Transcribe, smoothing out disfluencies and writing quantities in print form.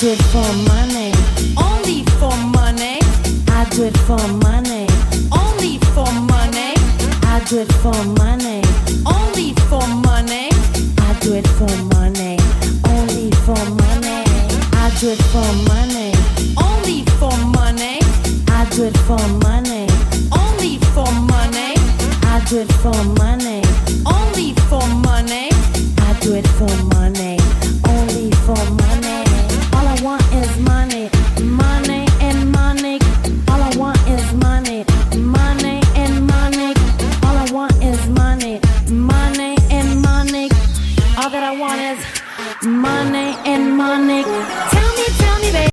do it for money. Only for money. I do it for money. Only for money. I do it for money. Only for money. I do it for money. Only for money. I do it for money. Only for money. I do it for money. Only for money. I do it for money.